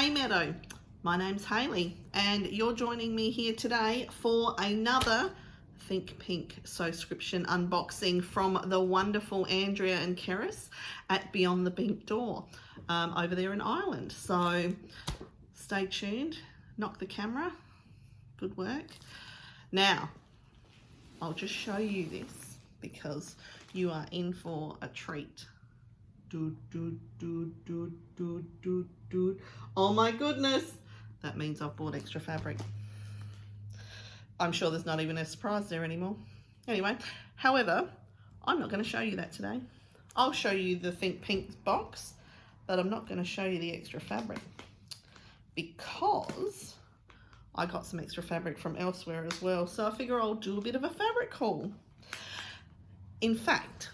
Hey Meadow, my name's Hayley and you're joining me here today for another Think Pink Sewscription unboxing from the wonderful Andrea and Keris at Beyond the Pink Door over there in Ireland. So stay tuned, knock the camera, good work. Now, I'll just show you this because you are in for a treat. Oh my goodness, that means I've bought extra fabric. I'm sure there's not even a surprise there anymore. Anyway, however, I'm not going to show you that today. I'll show you the Think Pink box, but I'm not going to show you the extra fabric because I got some extra fabric from elsewhere as well. So I figure I'll do a bit of a fabric haul. In fact,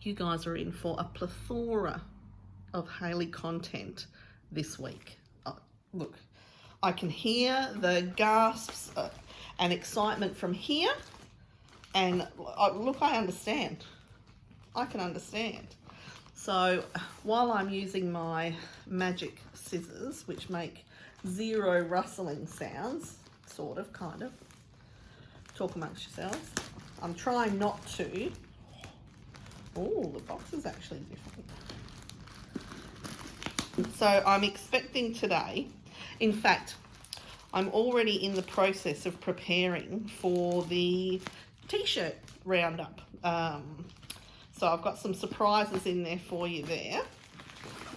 you guys are in for a plethora of Hayley content this week. Look, I can hear the gasps and excitement from here, and look, I understand. I can understand. So while I'm using my magic scissors, which make zero rustling sounds, sort of, kind of, talk amongst yourselves, I'm trying not to. Oh, the box is actually different. So I'm expecting today, in fact, I'm already in the process of preparing for the t-shirt roundup. So I've got some surprises in there for you there.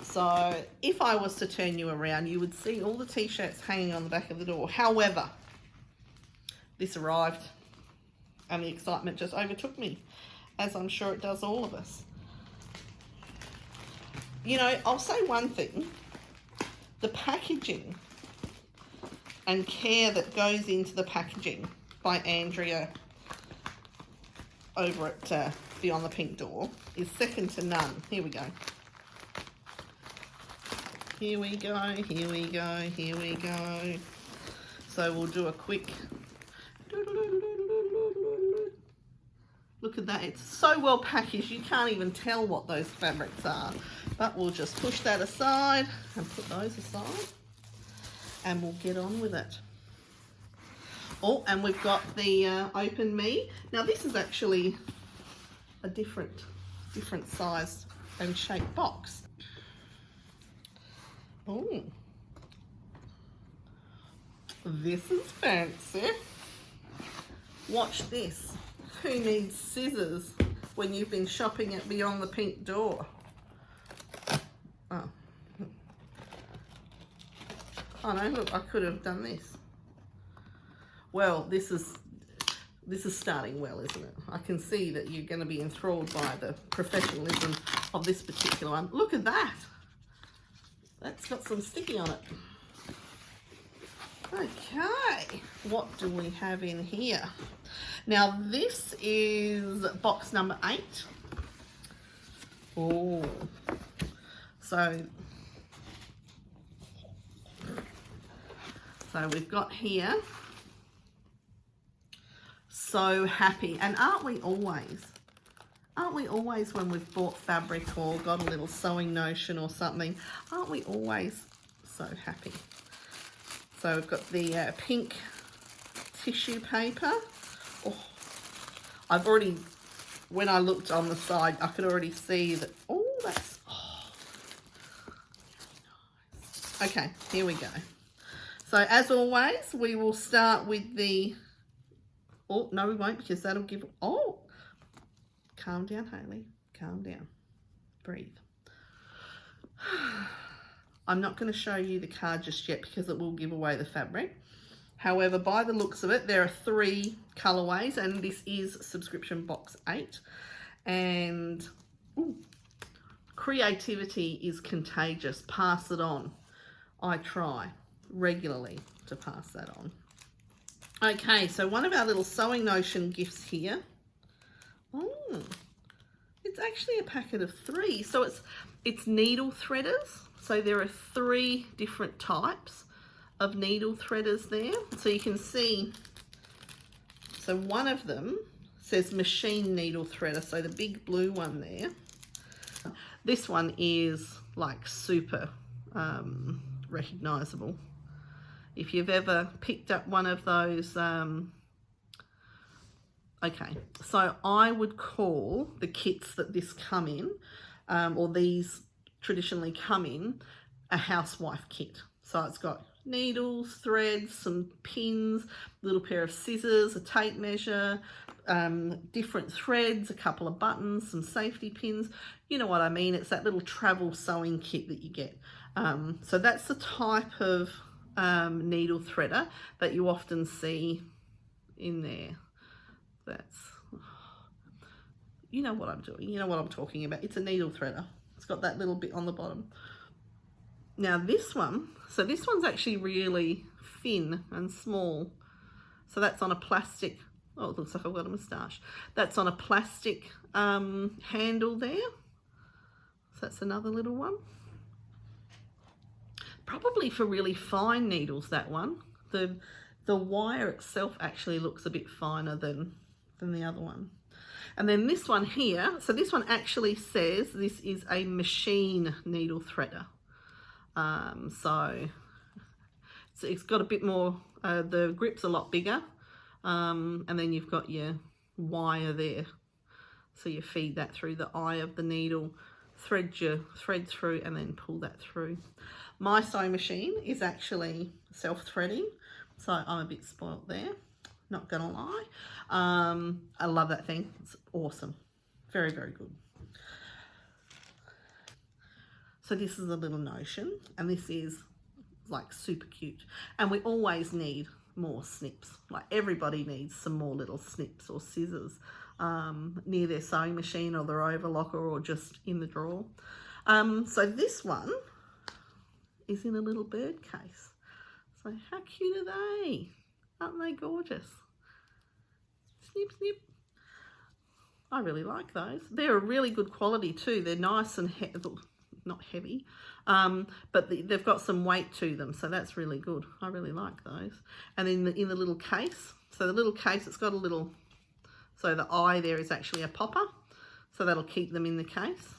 So if I was to turn you around, you would see all the t-shirts hanging on the back of the door. However, this arrived and the excitement just overtook me, as I'm sure it does all of us. You know, I'll say one thing, the packaging and care that goes into the packaging by Andrea over at Beyond the Pink Door is second to none. Here we go. Here we go, here we go, here we go. So we'll do a quick... Look at that, it's so well packaged you can't even tell what those fabrics are. But we'll just push that aside and put those aside and we'll get on with it. Oh, and we've got the Open Me. Now this is actually a different size and shaped box. Oh, this is fancy. Watch this. Who needs scissors when you've been shopping at Beyond the Pink Door? Oh no, look, I could have done this. Well, this is starting well, isn't it? I can see that you're going to be enthralled by the professionalism of this particular one. Look at that. That's got some sticky on it. Okay, what do we have in here? Now this is box number 8. Oh, so we've got here, So Happy, and aren't we always? Aren't we always when we've bought fabric or got a little sewing notion or something? Aren't we always so happy? So we've got the pink tissue paper. Oh, I've already, when I looked on the side, I could already see that. Oh, that's nice. Okay, here we go. So as always, we will start with the. Oh no, we won't, because that'll give. Oh, calm down, Hayley. Calm down. Breathe. I'm not going to show you the card just yet because it will give away the fabric. However, by the looks of it, there are 3 colorways, and this is subscription box 8. And ooh, creativity is contagious. Pass it on. I try regularly to pass that on. Okay, so one of our little sewing notion gifts here. Oh, it's actually a packet of 3. So it's needle threaders. So there are 3 different types of needle threaders there. So you can see, so one of them says machine needle threader, so the big blue one there. This one is like super recognisable. If you've ever picked up one of those, okay, so I would call the kits that this come in, or these traditionally come in, a housewife kit. So it's got needles, threads, some pins, a little pair of scissors, a tape measure, different threads, a couple of buttons, some safety pins. You know what I mean? It's that little travel sewing kit that you get. So that's the type of needle threader that you often see in there. That's, you know what I'm doing, you know what I'm talking about. It's a needle threader. It's got that little bit on the bottom. Now this one, so this one's actually really thin and small. So that's on a plastic, oh, it looks like I've got a moustache. That's on a plastic handle there. So that's another little one. Probably for really fine needles, that one. The wire itself actually looks a bit finer than the other one. And then this one here, so this one actually says this is a machine needle threader. So it's got a bit more, the grip's a lot bigger, and then you've got your wire there. So you feed that through the eye of the needle, thread your thread through, and then pull that through. My sewing machine is actually self-threading, so I'm a bit spoilt there, not gonna lie. I love that thing, it's awesome, very, very good. So this is a little Notion, and this is like super cute. And we always need more snips. Like everybody needs some more little snips or scissors near their sewing machine or their overlocker or just in the drawer. So this one is in a little bird case. So how cute are they? Aren't they gorgeous? Snip, snip. I really like those. They're a really good quality too. They're nice and not heavy, but they've got some weight to them, so that's really good. I really like those. And in the little case, so the little case, it's got a little, so the eye there is actually a popper, so that'll keep them in the case.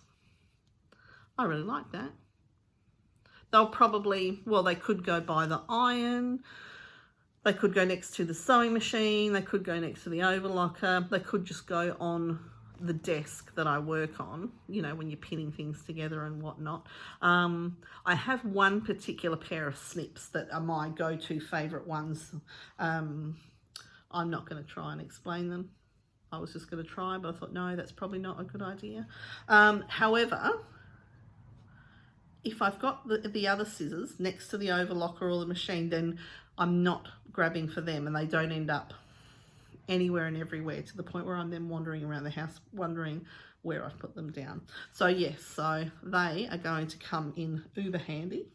I really like that. They'll probably, well, they could go by the iron, they could go next to the sewing machine, they could go next to the overlocker, they could just go on the desk that I work on, you know, when you're pinning things together and whatnot. I have one particular pair of snips that are my go-to favorite ones. I'm not going to try and explain them. I was just going to try, but I thought, no, that's probably not a good idea. However, if I've got the other scissors next to the overlocker or the machine, then I'm not grabbing for them and they don't end up anywhere and everywhere to the point where I'm then wandering around the house wondering where I've put them down. So yes, so they are going to come in uber handy.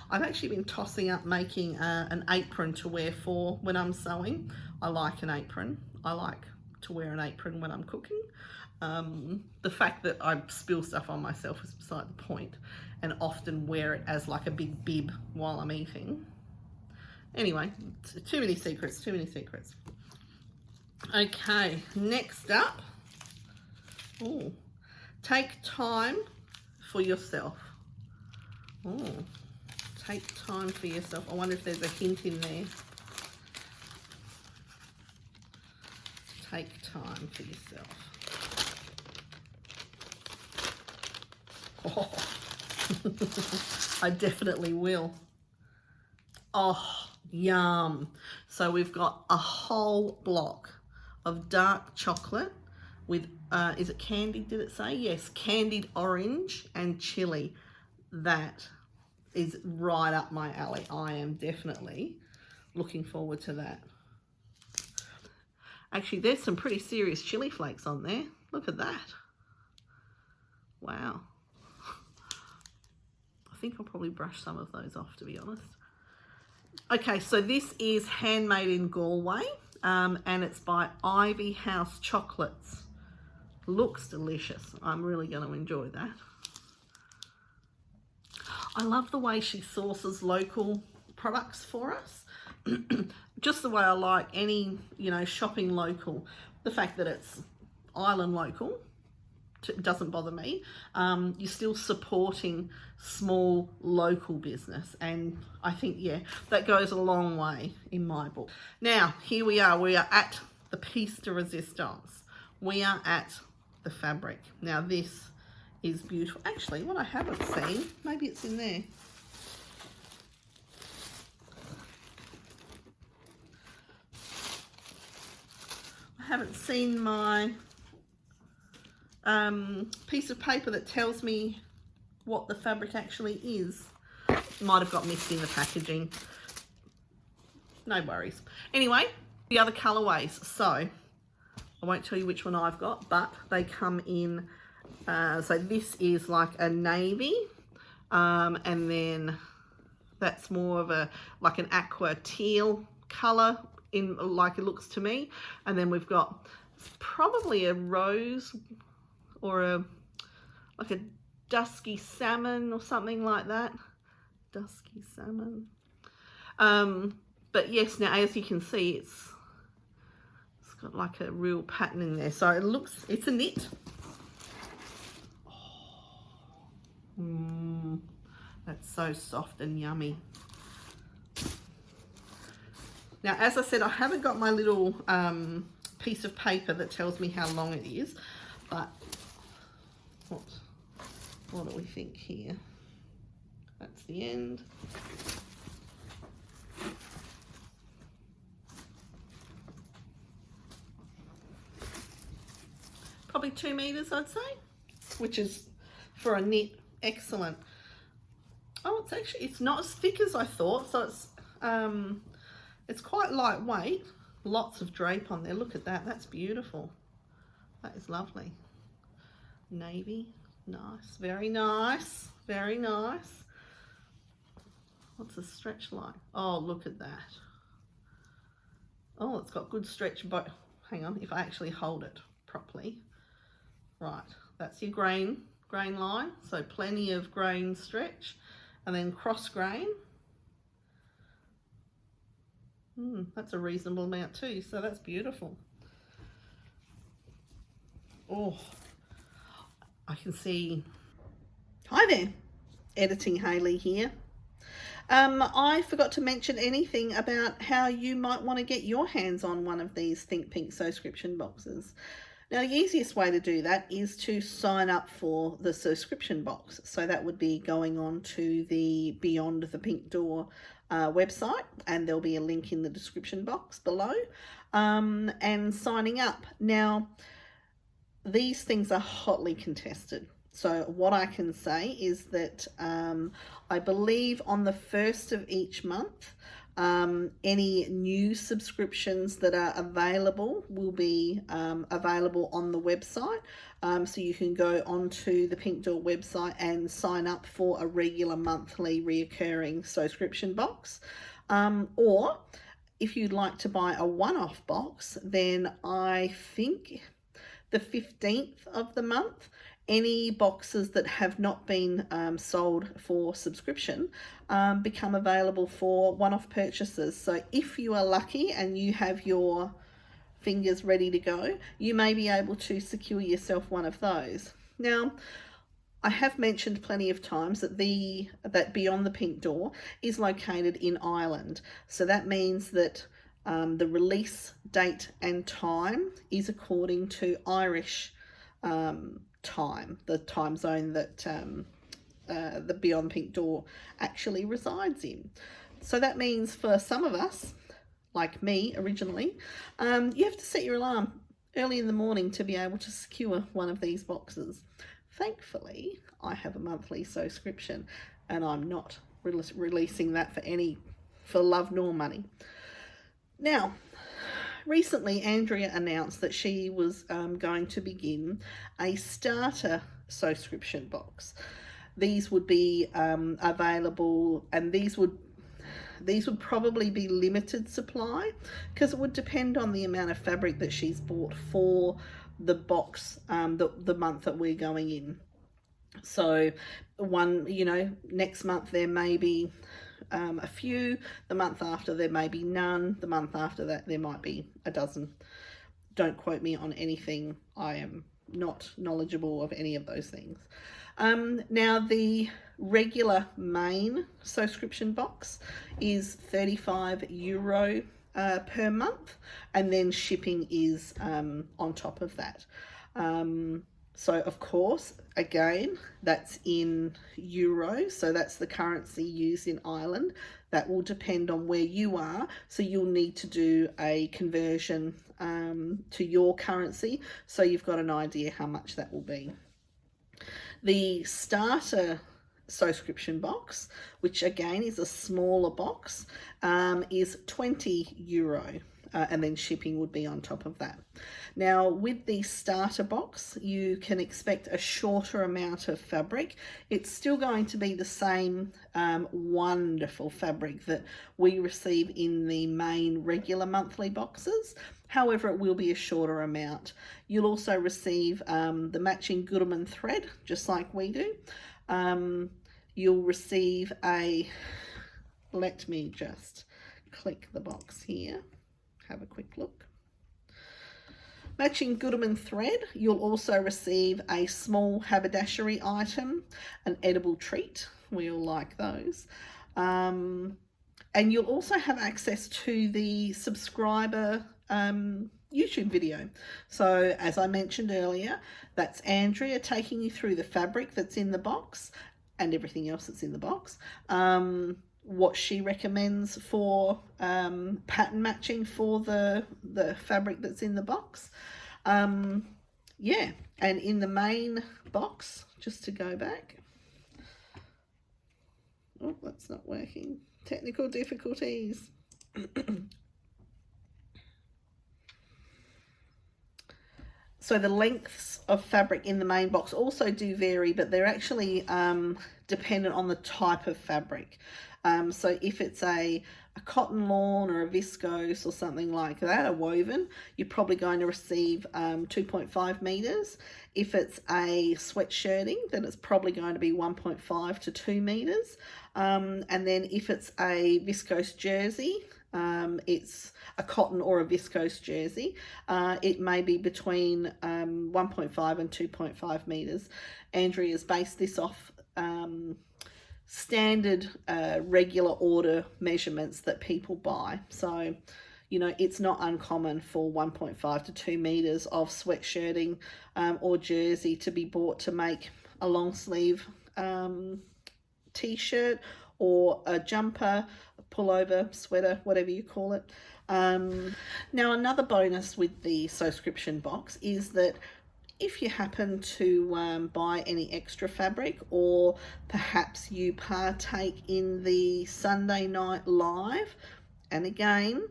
I've actually been tossing up making an apron to wear for when I'm sewing. I like an apron. I like to wear an apron when I'm cooking. The fact that I spill stuff on myself is beside the point, and often wear it as like a big bib while I'm eating. Anyway, too many secrets, too many secrets. Okay, next up, ooh, take time for yourself. Oh, take time for yourself. I wonder if there's a hint in there. Take time for yourself. Oh, I definitely will. Oh, yum. So we've got a whole block of dark chocolate with, is it candied, did it say? Yes, candied orange and chili. That is right up my alley. I am definitely looking forward to that. Actually, there's some pretty serious chili flakes on there. Look at that. Wow. I think I'll probably brush some of those off, to be honest. Okay, so this is handmade in Galway. And it's by Ivy House Chocolates. Looks delicious. I'm really going to enjoy that. I love the way she sources local products for us. Just the way I like any, you know, shopping local. The fact that it's island local, it doesn't bother me. You're still supporting small local business, and I think, yeah, that goes a long way in my book. Now here we are at the piece de resistance. We are at the fabric. Now this is beautiful. Actually, what I haven't seen, maybe it's in there. I haven't seen my piece of paper that tells me what the fabric actually is. Might have got missed in the packaging. No worries. Anyway, the other colorways. So I won't tell you which one I've got, but they come in. So this is like a navy, and then that's more of a like an aqua teal color in, like it looks to me, and then we've got probably a rose or a like a dusky salmon or something like that. Dusky salmon. But yes, now as you can see, it's got like a real pattern in there. So it looks, it's a knit. That's so soft and yummy. Now, as I said, I haven't got my little piece of paper that tells me how long it is, but what do we think here? That's the end. Probably 2 meters, I'd say, which is for a knit excellent. Oh, it's not as thick as I thought, so it's quite lightweight. Lots of drape on there. Look at that. That's beautiful. That is lovely. Navy. Nice. Very nice. Very nice. What's the stretch like? Oh, look at that. Oh, it's got good stretch, but hang on, if I actually hold it properly. Right, that's your grain line. So plenty of grain stretch, and then cross grain. That's a reasonable amount too, so that's beautiful. Oh, I can see. Hi there, Editing Hayley here. I forgot to mention anything about how you might want to get your hands on one of these Think Pink Sewscription boxes. Now, the easiest way to do that is to sign up for the Sewscription box. So that would be going on to the Beyond the Pink Door website, and there'll be a link in the description box below, and signing up. Now, these things are hotly contested. So what I can say is that I believe on the 1st of each month, any new subscriptions that are available will be available on the website. So you can go onto the Pink Door website and sign up for a regular monthly reoccurring Sewscription box. Or if you'd like to buy a one-off box, then I think the 15th of the month, any boxes that have not been sold for subscription become available for one-off purchases. So if you are lucky and you have your fingers ready to go, you may be able to secure yourself one of those. Now, I have mentioned plenty of times that that Beyond the Pink Door is located in Ireland. So that means that the release date and time is according to Irish time, the time zone that the Beyond Pink Door actually resides in. So that means for some of us, like me originally, you have to set your alarm early in the morning to be able to secure one of these boxes. Thankfully, I have a monthly Sewscription, and I'm not releasing that for love nor money. Now, recently, Andrea announced that she was going to begin a starter Sewscription box. These would be available, and these would probably be limited supply, because it would depend on the amount of fabric that she's bought for the box the month that we're going in. So next month there may be a few, the month after there may be none, the month after that there might be a dozen. Don't quote me on anything. I am not knowledgeable of any of those things. Now the regular main Sewscription box is €35 per month, and then shipping is on top of that. So of course, again, that's in euros, so that's the currency used in Ireland. That will depend on where you are, so you'll need to do a conversion to your currency, so you've got an idea how much that will be. The starter Sewscription box, which again is a smaller box, is €20, and then shipping would be on top of that. Now with the starter box, you can expect a shorter amount of fabric. It's still going to be the same wonderful fabric that we receive in the main regular monthly boxes. However, it will be a shorter amount. You'll also receive the matching Gutermann thread, just like we do. You'll receive a, let me just click the box here, have a quick look. Matching Gutermann thread. You'll also receive a small haberdashery item, an edible treat. We all like those. And you'll also have access to the subscriber YouTube video. So as I mentioned earlier, that's Andrea taking you through the fabric that's in the box and everything else that's in the box. What she recommends for pattern matching for the fabric that's in the box. Yeah, and in the main box, just to go back. Oh, that's not working. Technical difficulties. So the lengths of fabric in the main box also do vary, but they're actually dependent on the type of fabric. So if it's a cotton lawn or a viscose or something like that, a woven, you're probably going to receive 2.5 meters. If it's a sweatshirting, then it's probably going to be 1.5 to 2 meters. And then if it's a viscose jersey, it's a cotton or a viscose jersey, it may be between 1.5 and 2.5 meters. Andrea's based this off standard regular order measurements that people buy. So, you know, it's not uncommon for 1.5 to 2 meters of sweatshirting or jersey to be bought to make a long sleeve t-shirt or a jumper, a pullover, sweater, whatever you call it. Now another bonus with the Sewscription box is that if you happen to buy any extra fabric, or perhaps you partake in the Sunday night live, and again,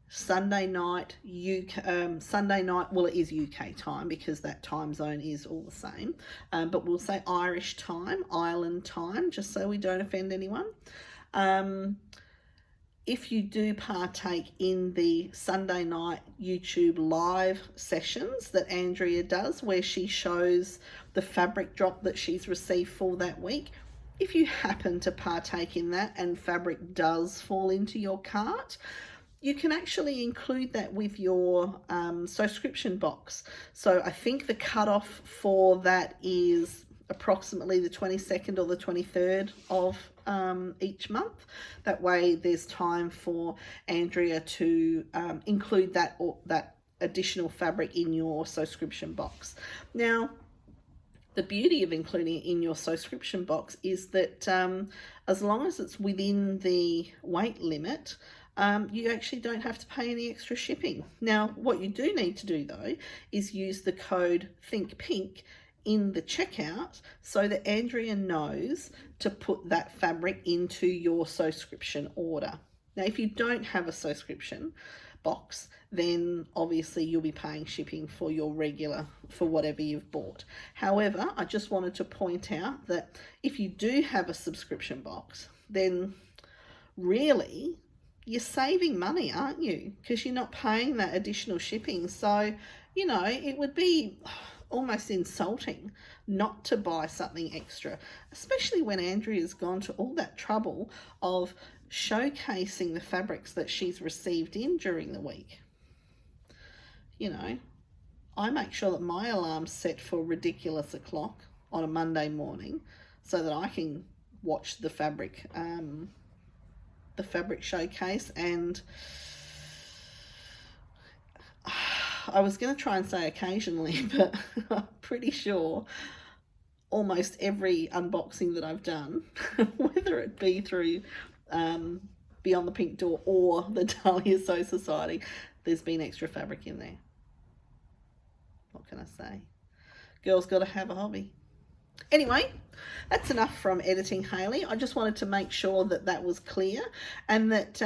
Sunday night, well, it is UK time because that time zone is all the same, but we'll say Irish time, Ireland time, just so we don't offend anyone. If you do partake in the Sunday night YouTube live sessions that Andrea does, where she shows the fabric drop that she's received for that week, if you happen to partake in that and fabric does fall into your cart, you can actually include that with your Sewscription box. So I think the cutoff for that is approximately the 22nd or the 23rd of each month. That way there's time for Andrea to include that additional fabric in your Sewscription box. Now, the beauty of including it in your Sewscription box is that as long as it's within the weight limit, you actually don't have to pay any extra shipping. Now, what you do need to do though is use the code ThinkPink in the checkout so that Andrea knows to put that fabric into your Sewscription order. Now, if you don't have a Sewscription box, then obviously you'll be paying shipping for your regular, for whatever you've bought. However, I just wanted to point out that if you do have a subscription box, then really you're saving money, aren't you? Because you're not paying that additional shipping. So, you know, it would be almost insulting not to buy something extra, especially when Andrea's gone to all that trouble of showcasing the fabrics that she's received in during the week. You know, I make sure that my alarm's set for ridiculous o'clock on a Monday morning so that I can watch the fabric showcase. And I was going to try and say occasionally, but I'm pretty sure almost every unboxing that I've done, whether it be through Beyond the Pink Door or the Dahlia Sew Society, there's been extra fabric in there. What can I say? Girls got to have a hobby. Anyway, that's enough from editing, Hayley. I just wanted to make sure that that was clear, and that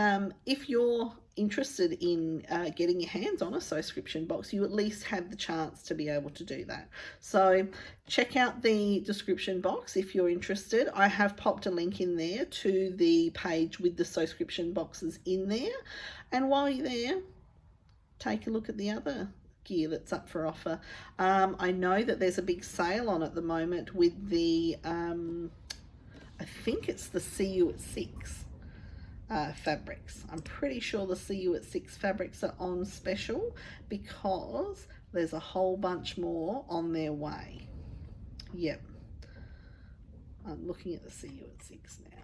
if you're interested in getting your hands on a Sewscription box, you at least have the chance to be able to do that. So check out the description box if you're interested. I have popped a link in there to the page with the Sewscription boxes in there, and while you're there, take a look at the other gear that's up for offer. I know that there's a big sale on at the moment with the I think it's the See You at 6 fabrics. I'm pretty sure the See You at 6 fabrics are on special because there's a whole bunch more on their way. Yep, I'm looking at the See You at 6 now.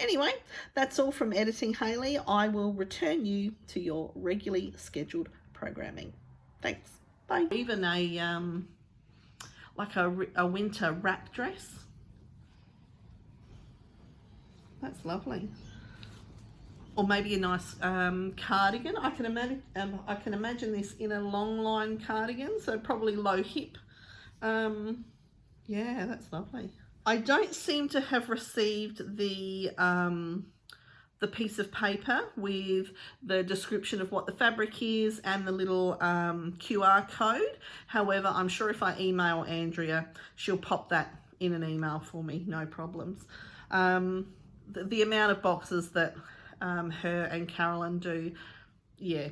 Anyway, that's all from editing, Hayley. I will return you to your regularly scheduled programming. Thanks. Bye. Even a like a winter wrap dress. That's lovely. Or maybe a nice cardigan. I can imagine this in a long line cardigan, so probably low hip. Yeah, that's lovely. I don't seem to have received the piece of paper with the description of what the fabric is and the little QR code. However, I'm sure if I email Andrea, she'll pop that in an email for me, no problems. The amount of boxes that her and Carolyn do, yeah,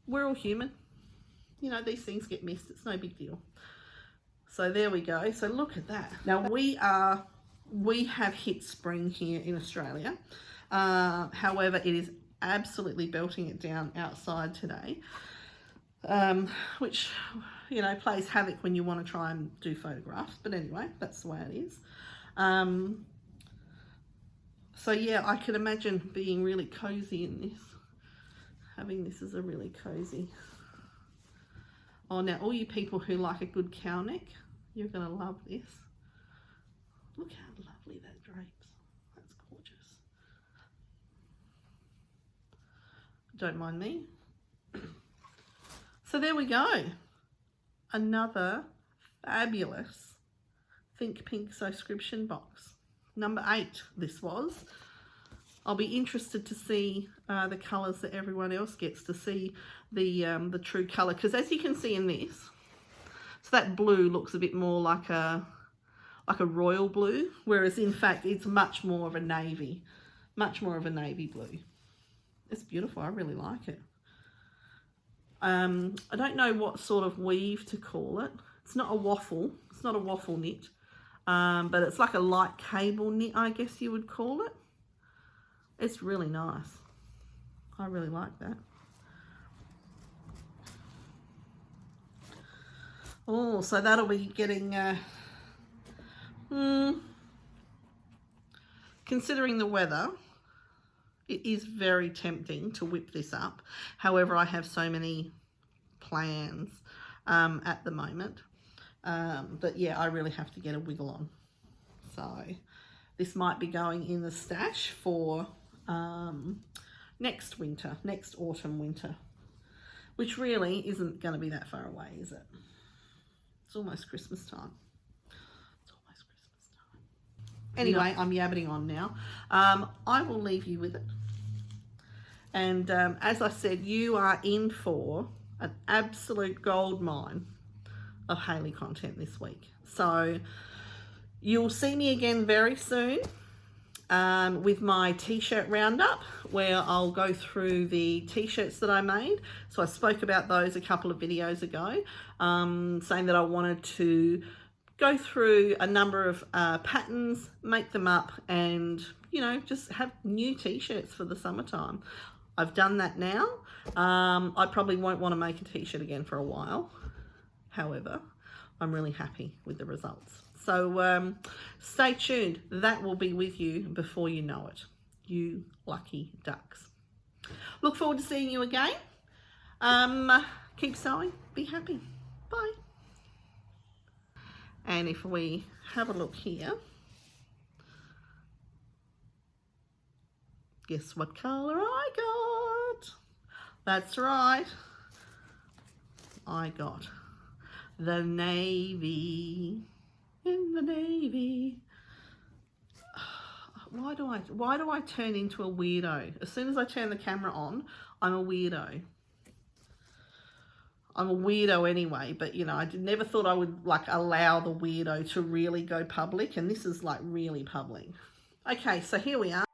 we're all human. You know, these things get missed. It's no big deal. So there we go. So look at that. Now we have hit spring here in Australia. However, it is absolutely belting it down outside today, which, you know, plays havoc when you want to try and do photographs. But anyway, that's the way it is. So yeah, I can imagine being really cozy in this. Having this as a really cozy. Oh, now all you people who like a good cow neck, you're going to love this. Look how lovely that drapes. That's gorgeous. Don't mind me. So there we go. Another fabulous Think Pink Sewscription box. Number 8 this was. I'll be interested to see the colours that everyone else gets, to see the true colour, because as you can see in this, so that blue looks a bit more like a royal blue, whereas in fact it's much more of a navy blue. It's beautiful. I really like it. I don't know what sort of weave to call it. It's not a waffle. It's not a waffle knit, but it's like a light cable knit, I guess you would call it. It's really nice. I really like that. Oh, so that'll be getting, considering the weather, it is very tempting to whip this up. However, I have so many plans at the moment. But yeah, I really have to get a wiggle on. So this might be going in the stash for next autumn winter, which really isn't going to be that far away, is it? It's almost Christmas time. Anyway, I'm yabbiting on now. I will leave you with it. And as I said, you are in for an absolute gold mine of Hayley content this week. So you'll see me again very soon with my t-shirt roundup, where I'll go through the t-shirts that I made. So I spoke about those a couple of videos ago, saying that I wanted to go through a number of patterns, make them up, and, you know, just have new t-shirts for the summertime. I've done that now. I probably won't want to make a t-shirt again for a while. However, I'm really happy with the results. So stay tuned. That will be with you before you know it. You lucky ducks. Look forward to seeing you again. Keep sewing. Be happy. Bye. And if we have a look here, guess what colour I got? That's right. I got the navy. In the navy. Why do I turn into a weirdo? As soon as I turn the camera on, I'm a weirdo. I'm a weirdo anyway, but you know, I never thought I would like allow the weirdo to really go public, and this is like really public. Okay, so here we are.